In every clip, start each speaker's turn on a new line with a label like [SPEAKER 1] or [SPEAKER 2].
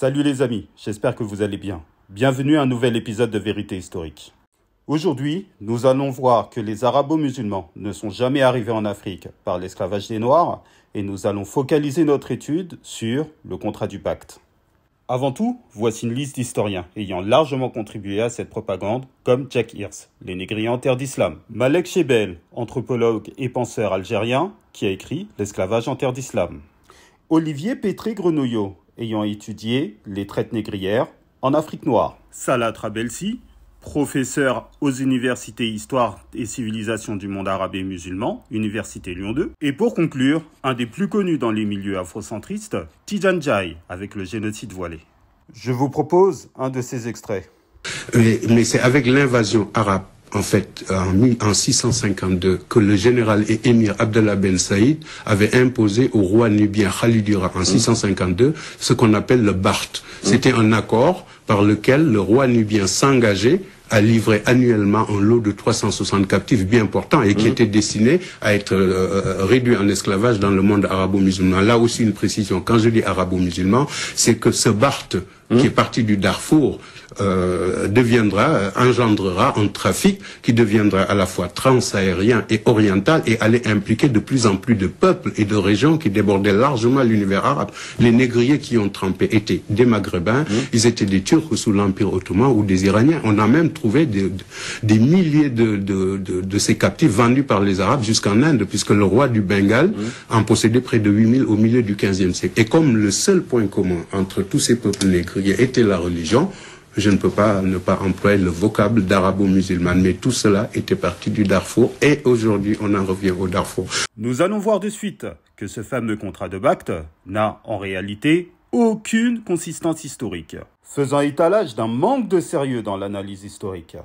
[SPEAKER 1] Salut les amis, j'espère que vous allez bien. Bienvenue à un nouvel épisode de Vérité historique. Aujourd'hui, nous allons voir que les arabo-musulmans ne sont jamais arrivés en Afrique par l'esclavage des Noirs et nous allons focaliser notre étude sur le contrat du pacte. Avant tout, voici une liste d'historiens ayant largement contribué à cette propagande, comme Jack Hirsch, Les négriers en terre d'islam, Malek Chebel, anthropologue et penseur algérien, qui a écrit L'esclavage en terre d'islam, Olivier Pétré-Grenouillot, ayant étudié les traites négrières en Afrique noire, Salah Trabelsi, professeur aux universités Histoire et Civilisation du monde arabe et musulman, Université Lyon 2. Et pour conclure, un des plus connus dans les milieux afrocentristes, Tidjane Ndiaye, avec le génocide voilé. Je vous propose un de ces extraits.
[SPEAKER 2] Mais c'est avec l'invasion arabe, en fait, en 652, que le général et émir Abdallah Ben Saïd avait imposé au roi nubien Khalidura en 652 ce qu'on appelle le Barth. C'était un accord par lequel le roi nubien s'engageait à livrer annuellement un lot de 360 captifs bien portants et qui étaient destinés à être réduits en esclavage dans le monde arabo-musulman. Là aussi une précision, quand je dis arabo-musulman, c'est que ce Barth qui est parti du Darfour engendrera un trafic qui deviendra à la fois transaérien et oriental et allait impliquer de plus en plus de peuples et de régions qui débordaient largement l'univers arabe. Les négriers qui ont trempé étaient des Maghrébins, ils étaient des Turcs sous l'Empire ottoman ou des Iraniens. On a même trouvé des milliers de ces captifs vendus par les Arabes jusqu'en Inde, puisque le roi du Bengale en possédait près de 8000 au milieu du XVe siècle. Et comme le seul point commun entre tous ces peuples négriers était la religion, je ne peux pas ne pas employer le vocable d'arabo-musulman, mais tout cela était parti du Darfour et aujourd'hui on en revient au Darfour.
[SPEAKER 1] Nous allons voir de suite que ce fameux contrat de pacte n'a en réalité aucune consistance historique, faisant étalage d'un manque de sérieux dans l'analyse historique.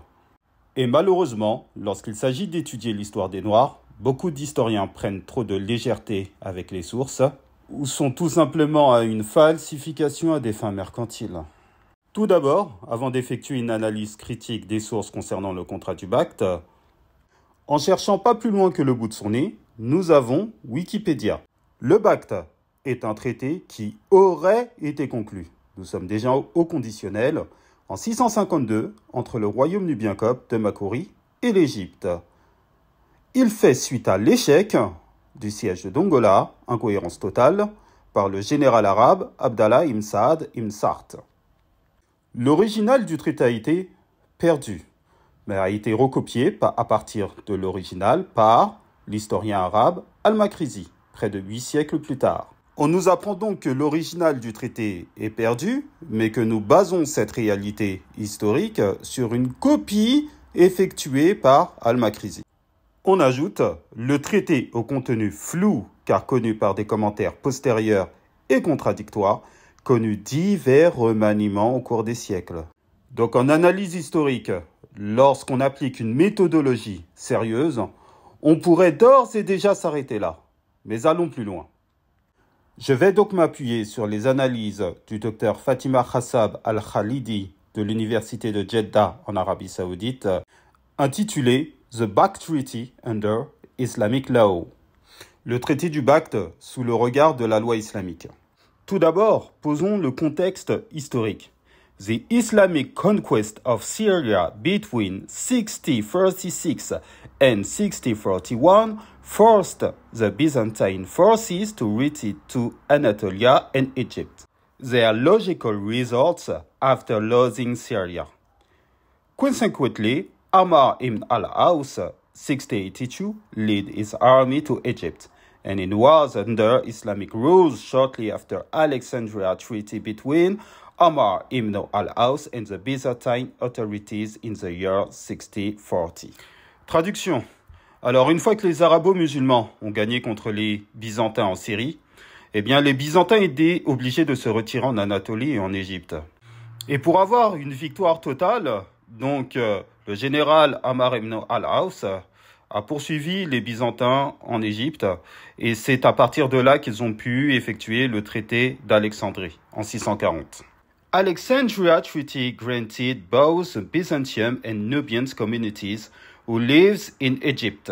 [SPEAKER 1] Et malheureusement, lorsqu'il s'agit d'étudier l'histoire des Noirs, beaucoup d'historiens prennent trop de légèreté avec les sources ou sont tout simplement à une falsification à des fins mercantiles. Tout d'abord, avant d'effectuer une analyse critique des sources concernant le contrat du pacte, en cherchant pas plus loin que le bout de son nez, nous avons Wikipédia. Le pacte est un traité qui aurait été conclu. Nous sommes déjà au conditionnel en 652 entre le royaume nubien copte de Makuri et l'Égypte. Il fait suite à l'échec du siège de Dongola, incohérence totale, par le général arabe Abdallah ibn Saad ibn Sart. L'original du traité a été perdu, mais a été recopié à partir de l'original par l'historien arabe Al-Makrizi, près de 8 siècles plus tard. On nous apprend donc que l'original du traité est perdu, mais que nous basons cette réalité historique sur une copie effectuée par Al-Makrizi. On ajoute le traité au contenu flou, car connu par des commentaires postérieurs et contradictoires, connu divers remaniements au cours des siècles. Donc en analyse historique, lorsqu'on applique une méthodologie sérieuse, on pourrait d'ores et déjà s'arrêter là. Mais allons plus loin. Je vais donc m'appuyer sur les analyses du docteur Fatima Khassab Al-Khalidi de l'université de Jeddah en Arabie Saoudite, intitulée The Pacte Treaty Under Islamic Law, le traité du pacte sous le regard de la loi islamique. Tout d'abord, posons le contexte historique. The Islamic conquest of Syria between 6036 and 6041 forced the Byzantine forces to retreat to Anatolia and Egypt, their logical results after losing Syria. Consequently, Amr ibn al-Aus, 682, led his army to Egypt, and it was under Islamic rules shortly after Alexandria Treaty between Amr ibn al-Aus and the Byzantine authorities in the year 6040. Traduction. Alors, une fois que les arabo-musulmans ont gagné contre les Byzantins en Syrie, eh bien, les Byzantins étaient obligés de se retirer en Anatolie et en Égypte. Et pour avoir une victoire totale, donc, le général Amr ibn al-Aus a poursuivi les Byzantins en Égypte et c'est à partir de là qu'ils ont pu effectuer le traité d'Alexandrie en 640. Alexandria Treaty granted both Byzantium and Nubian communities who lives in Egypt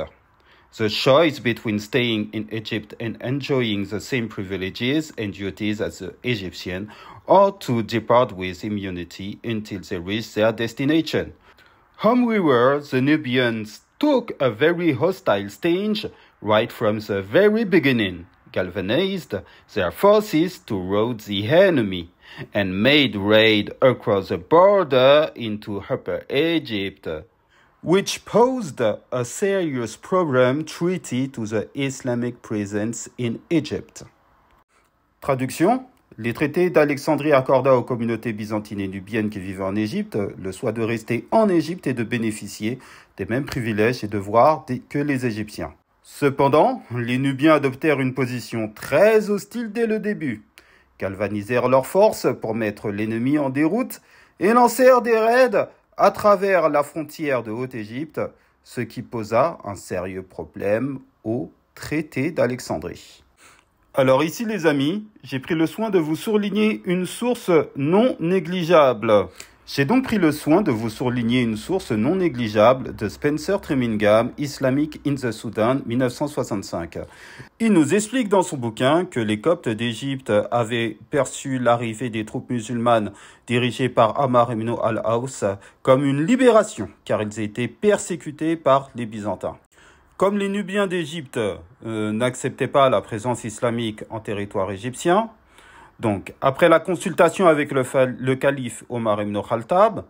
[SPEAKER 1] The choice between staying in Egypt and enjoying the same privileges and duties as the Egyptian, or to depart with immunity until they reach their destination. However, the Nubians took a very hostile stance right from the very beginning, galvanized their forces to rout the enemy, and made raid across the border into Upper Egypt, which posed a serious problem treaty to the Islamic presence in Egypt. Traduction: les traités d'Alexandrie accorda aux communautés byzantines et nubiennes qui vivaient en Égypte le choix de rester en Égypte et de bénéficier des mêmes privilèges et devoirs que les Égyptiens. Cependant, les Nubiens adoptèrent une position très hostile dès le début, galvanisèrent leurs forces pour mettre l'ennemi en déroute et lancèrent des raids à travers la frontière de Haute-Égypte, ce qui posa un sérieux problème au traité d'Alexandrie. Alors ici les amis, j'ai pris le soin de vous souligner une source non négligeable. J'ai donc pris le soin de vous souligner une source non négligeable de Spencer Tremingham, Islamic in the Sudan, 1965. Il nous explique dans son bouquin que les Coptes d'Égypte avaient perçu l'arrivée des troupes musulmanes dirigées par Ammar ibn al-Aws comme une libération, car ils étaient persécutés par les Byzantins. Comme les Nubiens d'Égypte n'acceptaient pas la présence islamique en territoire égyptien, donc, après la consultation avec le calife Omar ibn Khattab,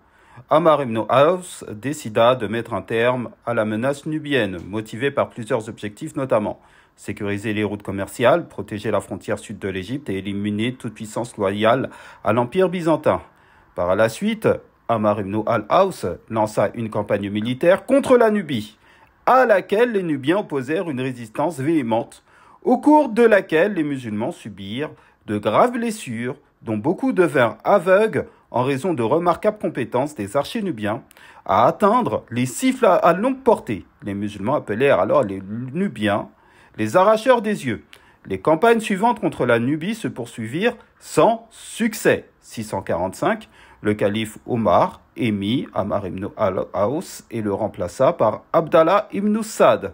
[SPEAKER 1] Ammar ibn al-Aws décida de mettre un terme à la menace nubienne, motivée par plusieurs objectifs notamment sécuriser les routes commerciales, protéger la frontière sud de l'Égypte et éliminer toute puissance loyale à l'Empire byzantin. Par la suite, Ammar ibn al-Aws lança une campagne militaire contre la Nubie, à laquelle les Nubiens opposèrent une résistance véhémente, au cours de laquelle les musulmans subirent de graves blessures, dont beaucoup devinrent aveugles en raison de remarquables compétences des archers nubiens à atteindre les siffles à longue portée. Les musulmans appelèrent alors les Nubiens les arracheurs des yeux. Les campagnes suivantes contre la Nubie se poursuivirent sans succès. 645, le calife Omar émit Ammar ibn al-Aws et le remplaça par Abdallah ibn Sa'd.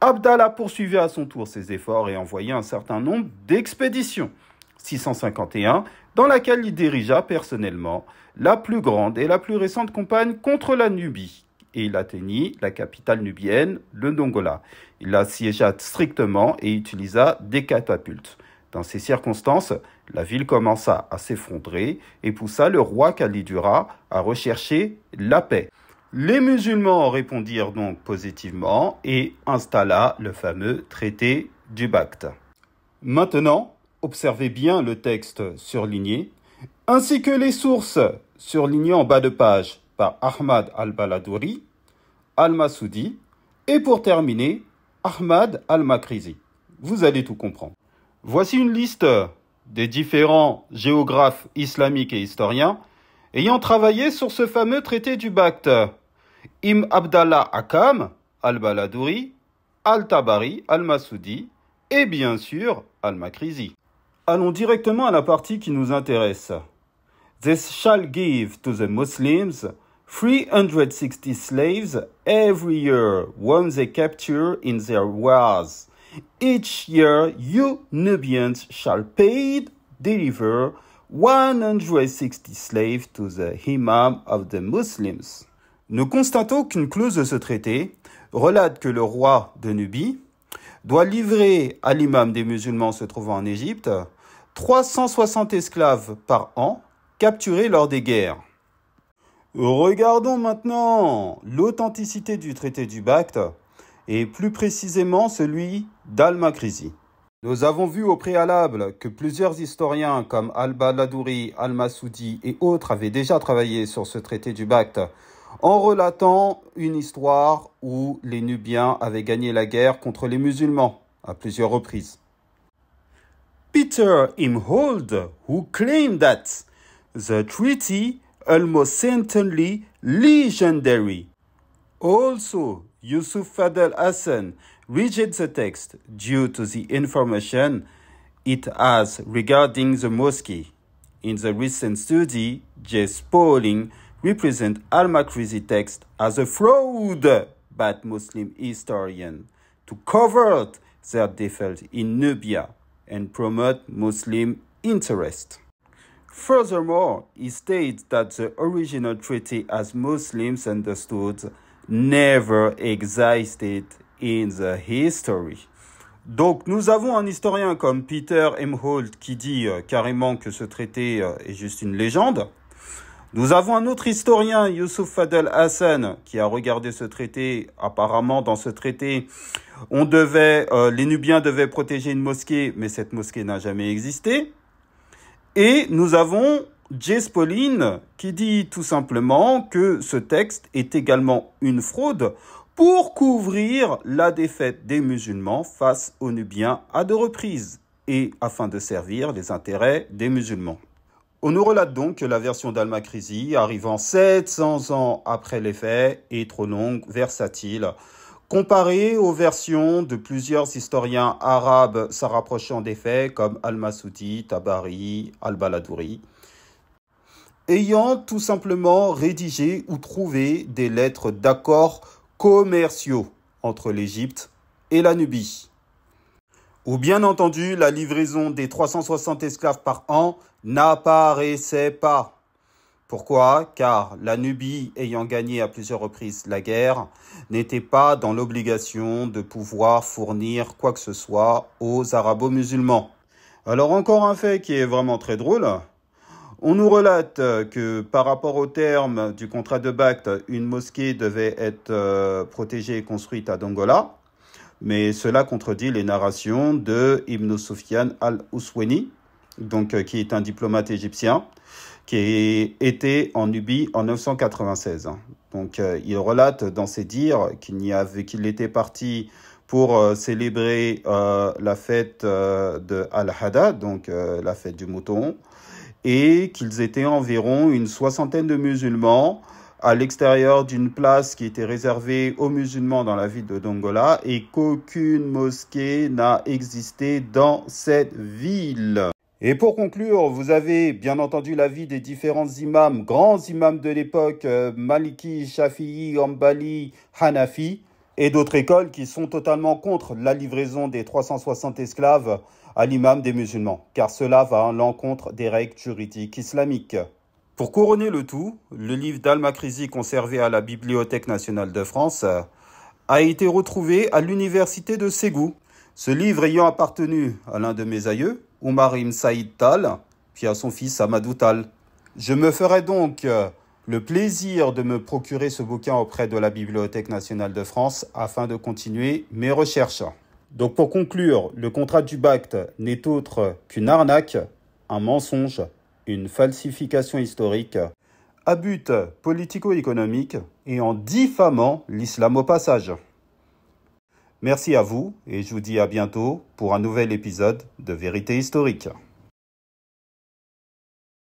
[SPEAKER 1] Abdallah poursuivit à son tour ses efforts et envoya un certain nombre d'expéditions. 651, dans laquelle il dirigea personnellement la plus grande et la plus récente campagne contre la Nubie. Et il atteignit la capitale nubienne, le Dongola. Il la siégea strictement et utilisa des catapultes. Dans ces circonstances, la ville commença à s'effondrer et poussa le roi Khalidura à rechercher la paix. Les musulmans répondirent donc positivement et installa le fameux traité du Bact. Maintenant, observez bien le texte surligné, ainsi que les sources surlignées en bas de page par Ahmad al-Baladouri, al-Masoudi et pour terminer, Ahmad al-Makrizi. Vous allez tout comprendre. Voici une liste des différents géographes islamiques et historiens ayant travaillé sur ce fameux traité du Bact. Ibn Abdallah Hakam, al-Baladouri, al-Tabari, al-Masoudi et bien sûr al-Makrizi. Allons directement à la partie qui nous intéresse. They shall give to the Muslims 360 slaves every year whom they capture in their wars. Each year you Nubians shall pay deliver 160 slaves to the Imam of the Muslims. Nous constatons qu'une clause de ce traité relate que le roi de Nubie doit livrer à l'imam des musulmans se trouvant en Égypte 360 esclaves par an capturés lors des guerres. Regardons maintenant l'authenticité du traité du Bact et plus précisément celui d'Al-Makrizi. Nous avons vu au préalable que plusieurs historiens comme Al-Baladouri, Al-Masoudi et autres avaient déjà travaillé sur ce traité du Bact en relatant une histoire où les Nubiens avaient gagné la guerre contre les musulmans à plusieurs reprises. Peter Imhold, who claimed that the treaty almost certainly legendary. Also, Yusuf Fadel Hassan rejects the text due to the information it has regarding the mosque. In the recent study, Jess Pauling represents Al-Makrizi text as a fraud by Muslim historian to cover their defects in Nubia and promote Muslim interest. Furthermore, he states that the original treaty as Muslims understood never existed in the history. Donc nous avons un historien comme Peter M. Holt qui dit carrément que ce traité est juste une légende. Nous avons un autre historien, Youssouf Fadel Hassan, qui a regardé ce traité. Apparemment, dans ce traité, les Nubiens devaient protéger une mosquée, mais cette mosquée n'a jamais existé. Et nous avons Jess Pauline qui dit tout simplement que ce texte est également une fraude pour couvrir la défaite des musulmans face aux Nubiens à 2 reprises et afin de servir les intérêts des musulmans. On nous relate donc que la version d'Al-Makrizi, arrivant 700 ans après les faits, est trop longue, versatile. Comparée aux versions de plusieurs historiens arabes se rapprochant des faits comme Al-Masoudi, Tabari, Al-Baladouri, ayant tout simplement rédigé ou trouvé des lettres d'accord commerciaux entre l'Égypte et la Nubie. Ou bien entendu, la livraison des 360 esclaves par an n'apparaissait pas. Pourquoi ? Car la Nubie, ayant gagné à plusieurs reprises la guerre, n'était pas dans l'obligation de pouvoir fournir quoi que ce soit aux arabo-musulmans. Alors encore un fait qui est vraiment très drôle. On nous relate que par rapport aux termes du contrat de Bact, une mosquée devait être protégée et construite à Dongola, mais cela contredit les narrations de Ibn Sufyan al-Uswani, donc qui est un diplomate égyptien, qui était en Nubie en 996. Donc il relate dans ses dires qu'il était parti pour célébrer la fête de Al-Hada, donc la fête du mouton, et qu'ils étaient environ une 60aine de musulmans à l'extérieur d'une place qui était réservée aux musulmans dans la ville de Dongola et qu'aucune mosquée n'a existé dans cette ville. Et pour conclure, vous avez bien entendu l'avis des différents imams, grands imams de l'époque, Maliki, Shafi'i, Hanbali, Hanafi, et d'autres écoles qui sont totalement contre la livraison des 360 esclaves à l'imam des musulmans, car cela va à l'encontre des règles juridiques islamiques. Pour couronner le tout, le livre d'Al-Makrizi conservé à la Bibliothèque nationale de France a été retrouvé à l'université de Ségou. Ce livre ayant appartenu à l'un de mes aïeux, Omar ibn Saïd Tal, puis à son fils Amadou Tal. Je me ferai donc le plaisir de me procurer ce bouquin auprès de la Bibliothèque nationale de France afin de continuer mes recherches. Donc pour conclure, le contrat du Bact n'est autre qu'une arnaque, un mensonge, une falsification historique, à but politico-économique et en diffamant l'islam au passage. Merci à vous et je vous dis à bientôt pour un nouvel épisode de Vérité historique.